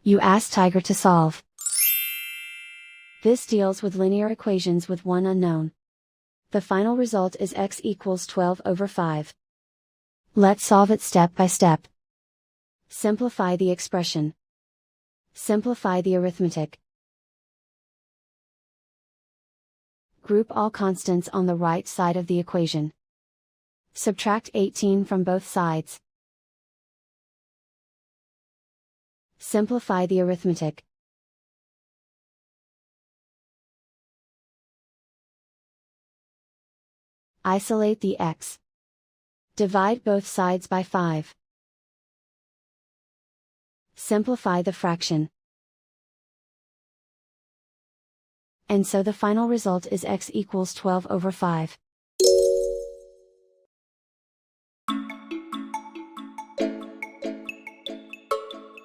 You ask Tiger to solve. This deals with linear equations with one unknown. The final result is x equals 12 over 5. Let's solve it step by step. Simplify the expression. Simplify the arithmetic. Group all constants on the right side of the equation. Subtract 18 from both sides. Simplify the arithmetic. Isolate the x. Divide both sides by 5. Simplify the fraction. And so the final result is x equals 12 over 5.